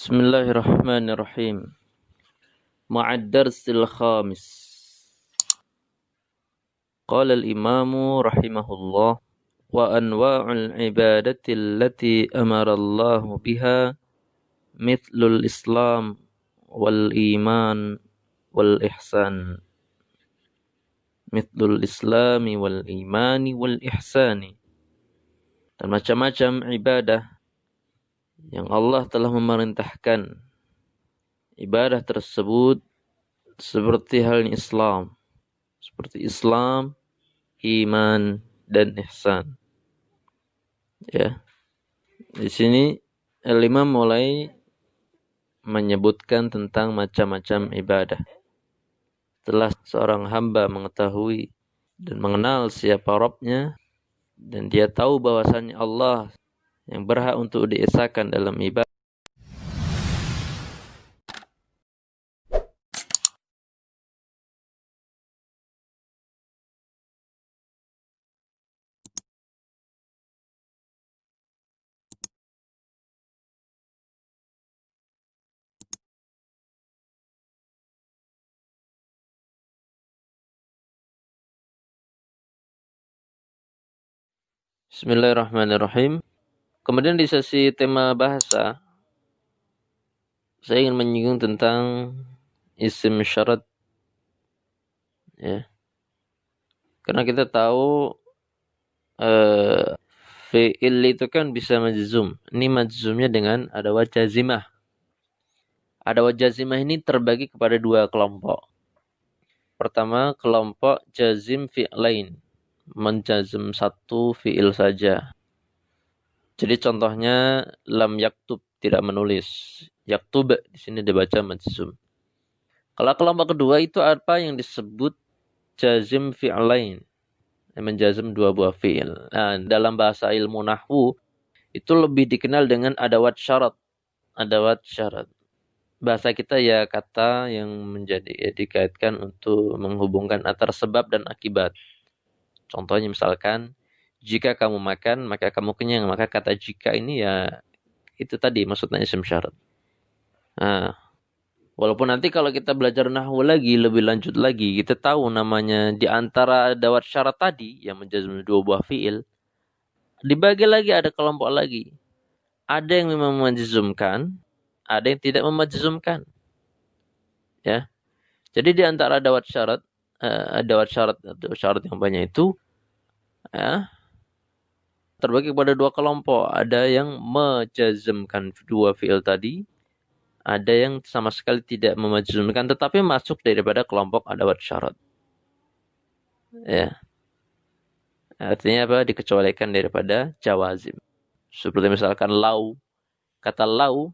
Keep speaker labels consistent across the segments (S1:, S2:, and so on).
S1: Bismillahirrahmanirrahim. Ma'ad darsil khamis. Qala al-imamu rahimahullah wa anwa'ul ibadati allati amara Allah biha mithlul Islam wal iman wal ihsan. Mithlul Islami wal imani wal ihsani. Dan macam-macam ibadah yang Allah telah memerintahkan. Ibadah tersebut seperti halnya Islam. Seperti Islam, iman, dan ihsan. Ya. Di sini Al-Imam mulai menyebutkan tentang macam-macam ibadah. Setelah seorang hamba mengetahui dan mengenal siapa Rabb-nya, dan dia tahu bahwasannya Allah yang berhak untuk diesakan dalam ibadah. Bismillahirrahmanirrahim. Kemudian di sesi tema bahasa, saya ingin menyinggung tentang isim syarat. Ya. Karena kita tahu fi'il itu kan bisa majzum. Ini majzumnya dengan adawat jazimah. Adawat jazimah ini terbagi kepada dua kelompok. Pertama, kelompok jazim fi'lain. Menjazm satu fi'il saja. Jadi contohnya lam yaktub, tidak menulis. Yaktub di sini dibaca majzum. Kalau kelompok kedua itu apa yang disebut jazim fi'lain. Menjazm dua buah fi'il. Nah, dalam bahasa ilmu nahwu itu lebih dikenal dengan adawat syarat. Adawat syarat. Bahasa kita ya kata yang dikaitkan untuk menghubungkan antara sebab dan akibat. Contohnya misalkan, jika kamu makan, maka kamu kenyang. Maka kata jika ini ya, itu tadi maksudnya isim syarat. Nah, walaupun nanti kalau kita belajar nahwu lagi, lebih lanjut lagi, kita tahu namanya di antara adawat syarat tadi, yang menjazm dua buah fi'il, dibagi lagi ada kelompok lagi. Ada yang memang memajzumkan, ada yang tidak memajzumkan. Ya. Jadi di antara adawat syarat yang banyak itu ya, terbagi kepada dua kelompok. Ada yang menjazmkan dua fi'il tadi, ada yang sama sekali tidak memajzumkan tetapi masuk daripada kelompok adawat syarat. Ya. Artinya apa? Dikecualikan daripada jawazim. Seperti misalkan lau. Kata lau,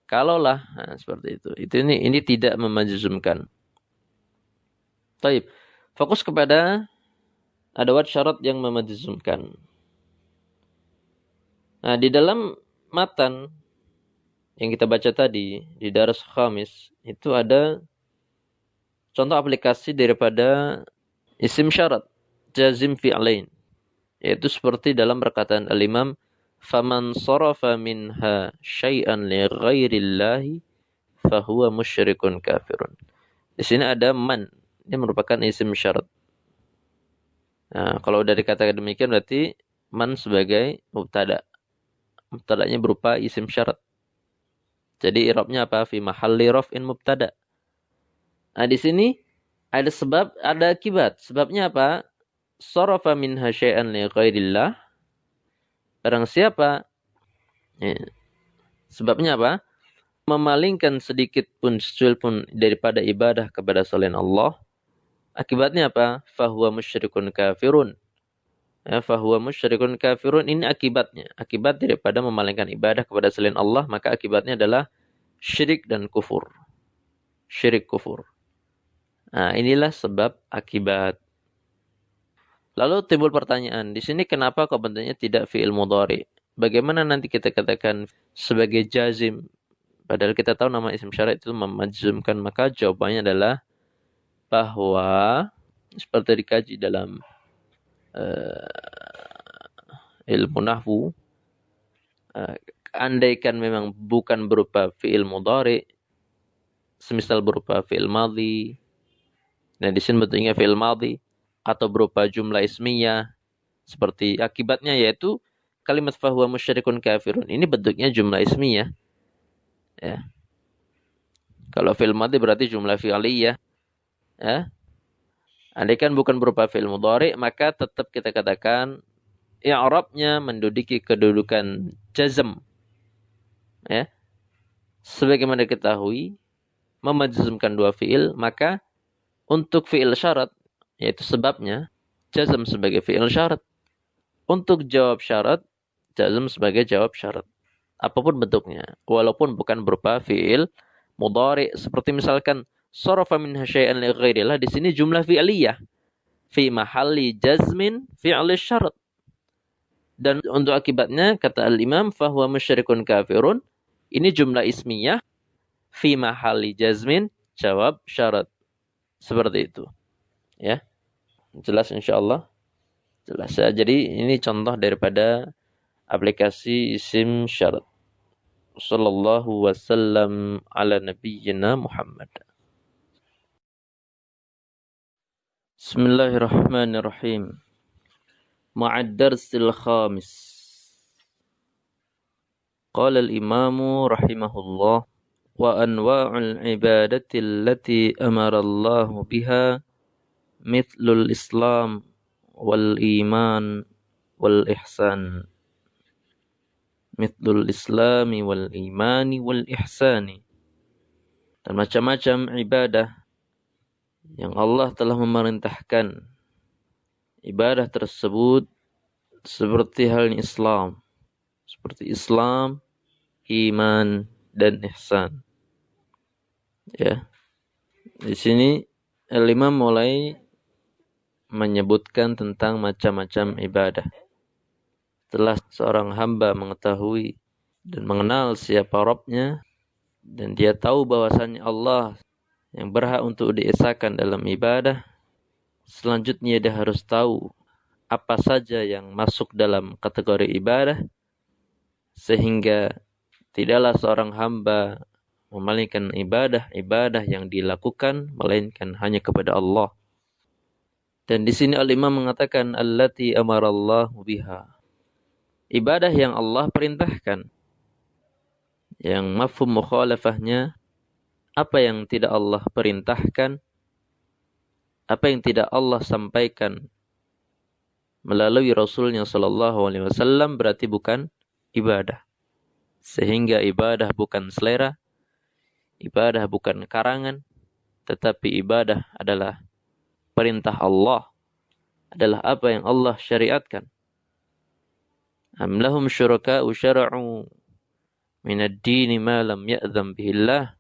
S1: kalaulah, nah, seperti itu. Ini tidak memajzumkan. Taib. Fokus kepada adawat syarat yang memajzumkan. Nah, di dalam matan yang kita baca tadi di Dars Khamis itu ada contoh aplikasi daripada isim syarat jazim fi'lain, yaitu seperti dalam perkataan al-Imam faman sarafa minha syai'an li ghairillahi fahuwa musyrikun kafirun. Di sini ada man, ini merupakan isim syarat. Nah, kalau udah dikatakan demikian berarti man sebagai mubtada. Mubtadanya berupa isim syarat. Jadi i'rabnya apa? Fi mahalli raf'in mubtada. Nah, di sini ada sebab, ada akibat. Sebabnya apa? Sarafa minha syai'an li ghairillah. Barang siapa? Ya. Sebabnya apa? Memalingkan sedikit pun, secuil pun daripada ibadah kepada selain Allah. Akibatnya apa? Fahuwa musyrikun kafirun. Ya, fahuwa musyrikun kafirun, ini akibatnya. Akibat daripada memalingkan ibadah kepada selain Allah, maka akibatnya adalah syirik dan kufur. Syirik kufur. Nah, inilah sebab akibat. Lalu timbul pertanyaan, di sini kenapa kok bentuknya tidak fi'il mudhari? Bagaimana nanti kita katakan sebagai jazim? Padahal kita tahu nama isim syarat itu memajzumkan, maka jawabannya adalah bahwa seperti dikaji dalam ilmu nahwu, andaikan memang bukan berupa fi'il mudhari, semisal berupa fi'il madhi, nah di sini bentuknya fi'il madhi, atau berupa jumlah ismiyah, seperti akibatnya yaitu kalimat fahuwa musyrikun kafirun. Ini bentuknya jumlah ismiyah. Ya. Kalau fi'il madhi berarti jumlah fi'liyah. Ya. Andaikan bukan berupa fi'il mudhari, maka tetap kita katakan i'rabnya menduduki kedudukan jazm. Ya. Sebagaimana diketahui, memajzumkan dua fi'il, maka untuk fi'il syarat, yaitu sebabnya, jazm sebagai fi'il syarat. Untuk jawab syarat, jazm sebagai jawab syarat. Apapun bentuknya. Walaupun bukan berupa fi'il mudhari. Seperti misalkan, sarafa minha syai'an li ghairillah. Di sini jumlah fi'liyah. Fi mahalli jazmin fi'il syarat. Dan untuk akibatnya, kata al-imam, fahuwa musyrikun kafirun. Ini jumlah ismiyah. Fi mahalli jazmin, jawab syarat. Seperti itu. Ya. Jelas insyaAllah. Jelas. Jadi ini contoh daripada aplikasi isim syarat. Sallallahu wasallam ala nabiyyina Muhammad. Bismillahirrahmanirrahim. Ma'ad darsil khamis. Qala al-imamu rahimahullah wa anwa'ul ibadati allati amara Allah biha mithlul islam wal iman wal ihsan. Mithlul islami wal imani wal ihsani. Dan macam-macam ibadah yang Allah telah memerintahkan. Ibadah tersebut seperti halnya Islam. Seperti Islam, iman, dan ihsan. Ya. Di sini al-imam mulai menyebutkan tentang macam-macam ibadah. Setelah seorang hamba mengetahui dan mengenal siapa Rabbnya, dan dia tahu bahwasannya Allah yang berhak untuk diesakan dalam ibadah, selanjutnya dia harus tahu apa saja yang masuk dalam kategori ibadah, sehingga tidaklah seorang hamba memalingkan ibadah yang dilakukan, melainkan hanya kepada Allah. Dan di sini al-imam mengatakan, allati amarallahu biha. Ibadah yang Allah perintahkan. Yang mafhum mukhalafahnya, apa yang tidak Allah perintahkan, apa yang tidak Allah sampaikan melalui Rasulnya sallallahu alaihi wasallam berarti bukan ibadah. Sehingga ibadah bukan selera, ibadah bukan karangan, tetapi ibadah adalah perintah Allah, adalah apa yang Allah syariatkan. Am lahum syuraka'u syara'u minad dini ma lam ya'zam bihillah.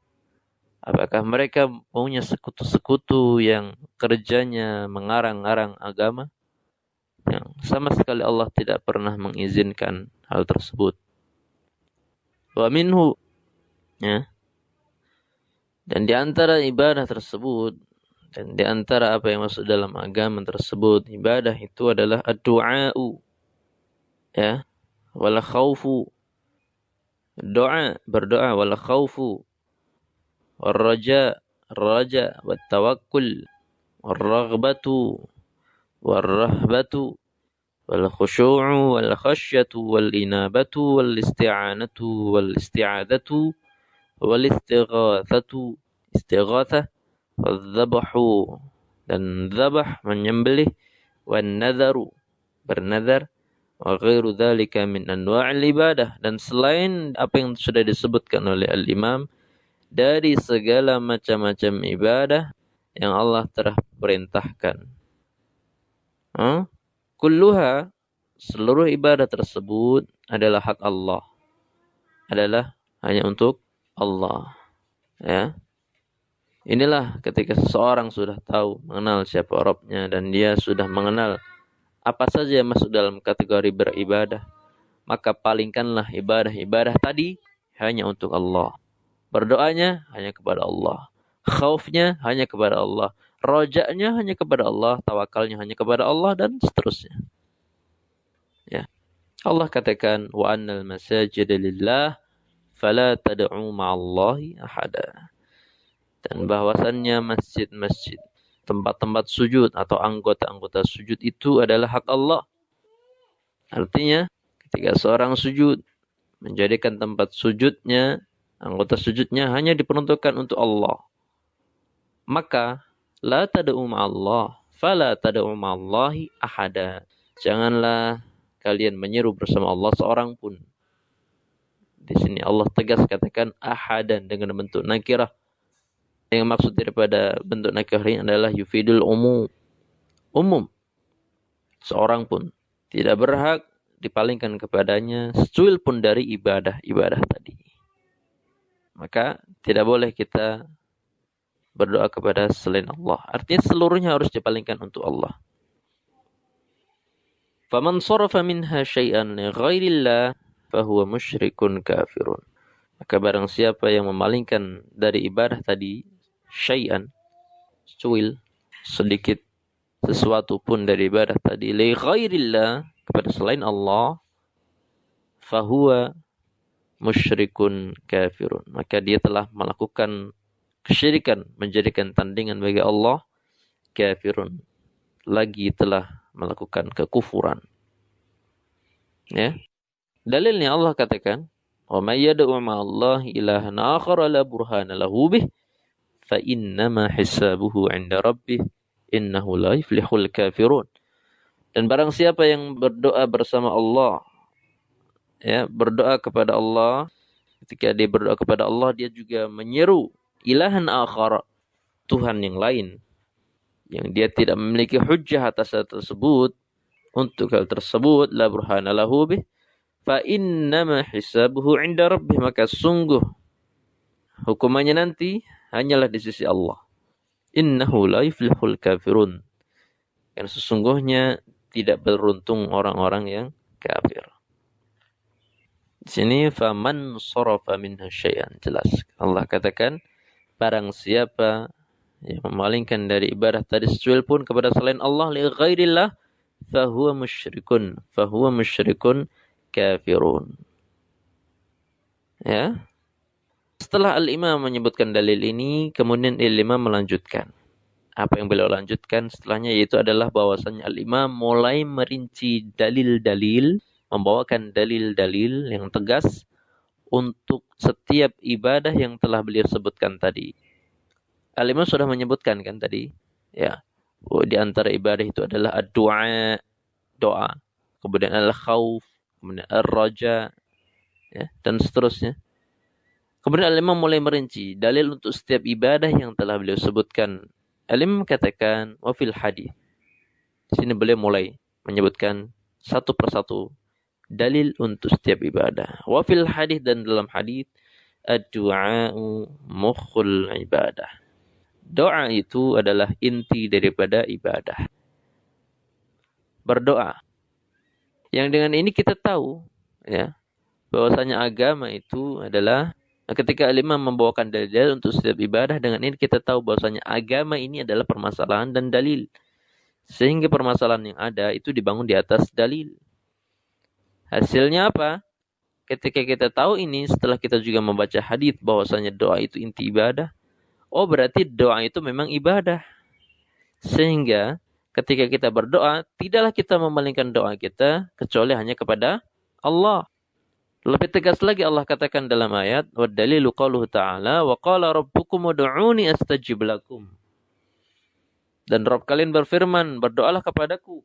S1: Apakah mereka punya sekutu-sekutu yang kerjanya mengarang-arang agama yang sama sekali Allah tidak pernah mengizinkan hal tersebut. Wa minhu, ya. Dan di antara ibadah tersebut, dan di antara apa yang masuk dalam agama tersebut, ibadah itu adalah ad-du'a'u, ya, wala khaufu, doa, berdoa, wala khaufu, wal raja, wat tawakkul, wal raghbatu, wal rahbatu, wal khushu'u, wal khasyatu, wal inabatu, wal isti'anatu, wal isti'adatu, wal istighathah, wal dhabahu, dan dhabah, menyembelih, wan nadharu, bernadar, wa ghairu dzalika min anwa'il ibadah, dan selain apa yang sudah disebutkan oleh al-imam dari segala macam-macam ibadah yang Allah telah perintahkan. Kulluha, seluruh ibadah tersebut adalah hak Allah, adalah hanya untuk Allah. Ya. Inilah ketika seseorang sudah tahu, mengenal siapa Rabbnya, dan dia sudah mengenal apa saja yang masuk dalam kategori beribadah, maka palingkanlah ibadah-ibadah tadi hanya untuk Allah. Berdoanya hanya kepada Allah. Khaufnya hanya kepada Allah. Roja'nya hanya kepada Allah. Tawakalnya hanya kepada Allah, dan seterusnya. Ya. Allah katakan wa annal masajida lillah fala tad'u ma'allahi ahada. Dan bahwasannya masjid-masjid, tempat-tempat sujud atau anggota-anggota sujud itu adalah hak Allah. Artinya, ketika seorang sujud, menjadikan tempat sujudnya, anggota sujudnya hanya diperuntukkan untuk Allah. Maka, la tad'u ma'allah, fala tad'u ma'allahi ahada. Janganlah kalian menyeru bersama Allah seorang pun. Di sini Allah tegas katakan ahadan dengan bentuk nakirah. Yang maksud daripada bentuk nakirah ini adalah yufidul umum. Umum. Seorang pun tidak berhak dipalingkan kepadanya secuil pun dari ibadah-ibadah tadi. Maka tidak boleh kita berdoa kepada selain Allah. Artinya seluruhnya harus dipalingkan untuk Allah. Faman sarafa minha syai'an li ghairillah fahuwa musyrikun kafirun. Maka barang siapa yang memalingkan dari ibadah tadi syai'an, secuil, sedikit sesuatu pun dari ibadah tadi li ghairillah, kepada selain Allah, fahuwa musyrikun kafirun. Maka dia telah melakukan kesyirikan, menjadikan tandingan bagi Allah, kafirun, lagi telah melakukan kekufuran. Ya. Dalilnya Allah katakan, "Wa may yad'u ma'allahi ilahan akhar la burhana lahu bih, fa innama hisabuhu 'inda rabbih, innahu la yuflihul kafirun." Dan barang siapa yang berdoa bersama Allah, ya, berdoa kepada Allah, ketika dia berdoa kepada Allah, dia juga menyeru ilahan akhar, Tuhan yang lain, yang dia tidak memiliki hujjah atas hal tersebut, untuk hal tersebut, la burhana lahu bih, fa innama hisabuhu 'inda rabbih, maka sungguh hukumannya nanti hanyalah di sisi Allah. Innahu la yuflihul kafirun. Karena sesungguhnya tidak beruntung orang-orang yang kafir. Di sini faman sarafa minha syai'an, jelas Allah katakan barang siapa yang memalingkan dari ibadah tadi secuil pun kepada selain Allah li ghairillah fahuwa musyrikun kafirun. Ya. Setelah Al-Imam menyebutkan dalil ini, kemudian Al-Imam melanjutkan. Apa yang beliau lanjutkan setelahnya yaitu adalah bahwasanya Al-Imam mulai merinci dalil-dalil, membawakan dalil-dalil yang tegas untuk setiap ibadah yang telah beliau sebutkan tadi. Al-Imam sudah menyebutkan kan tadi, ya, di antara ibadah itu adalah ad-du'a, doa, kemudian al-khauf, kemudian ar-raja, ya, dan seterusnya. Kemudian Al-Imam mulai merinci dalil untuk setiap ibadah yang telah beliau sebutkan. Al-Imam katakan wa fil hadis. Di sini beliau mulai menyebutkan satu persatu dalil untuk setiap ibadah. Wa fil hadis, dan dalam hadis, ad-du'a'u mukhul ibadah. Doa itu adalah inti daripada ibadah. Berdoa. Yang dengan ini kita tahu, ya, bahwasanya agama itu adalah, ketika Al-Imam membawakan dalil untuk setiap ibadah, dengan ini kita tahu bahwasanya agama ini adalah permasalahan dan dalil. Sehingga permasalahan yang ada itu dibangun di atas dalil. Hasilnya apa? Ketika kita tahu ini, setelah kita juga membaca hadis bahwasanya doa itu inti ibadah, oh berarti doa itu memang ibadah. Sehingga ketika kita berdoa, tidaklah kita memalingkan doa kita kecuali hanya kepada Allah. Lebih tegas lagi Allah katakan dalam ayat, wa dalilu qauluhu ta'ala, wa qala rabbukum ud'uni astajib lakum. Dan Rabb kalian berfirman, berdoalah kepadaku,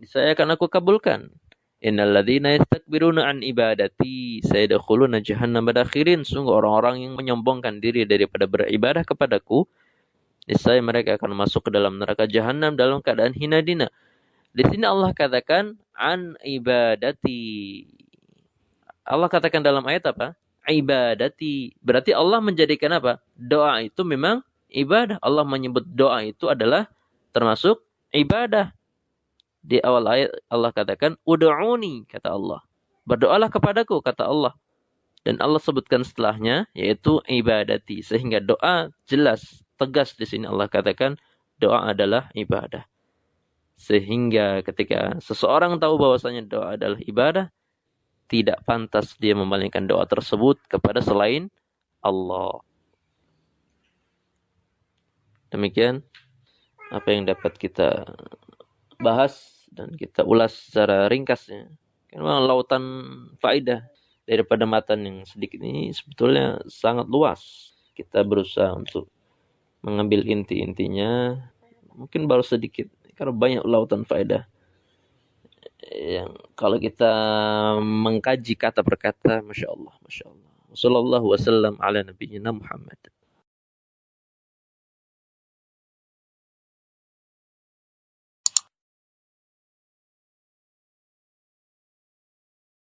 S1: saya akan aku kabulkan. Innal ladzina yastakbiruna an ibadati sayadkhuluna jahannam madakhirin. Sungguh orang-orang yang menyombongkan diri daripada beribadah kepadaku, niscaya mereka akan masuk ke dalam neraka jahanam dalam keadaan hina dina. Di sini Allah katakan an ibadati. Allah katakan dalam ayat apa? Ibadati. Berarti Allah menjadikan apa? Doa itu memang ibadah. Allah menyebut doa itu adalah termasuk ibadah. Di awal ayat Allah katakan ud'uni, kata Allah. Berdoalah kepadaku, kata Allah. Dan Allah sebutkan setelahnya yaitu ibadati. Sehingga doa jelas, tegas di sini Allah katakan doa adalah ibadah. Sehingga ketika seseorang tahu bahwasanya doa adalah ibadah, tidak pantas dia memalingkan doa tersebut kepada selain Allah. Demikian apa yang dapat kita bahas dan kita ulas secara ringkasnya. Karena lautan faedah daripada matan yang sedikit ini sebetulnya sangat luas. Kita berusaha untuk mengambil inti-intinya, mungkin baru sedikit. Karena banyak lautan faedah yang kalau kita mengkaji kata per kata, masya Allah, masya Allah. Wassallallahu wasallam ala nabiyyina Muhammad.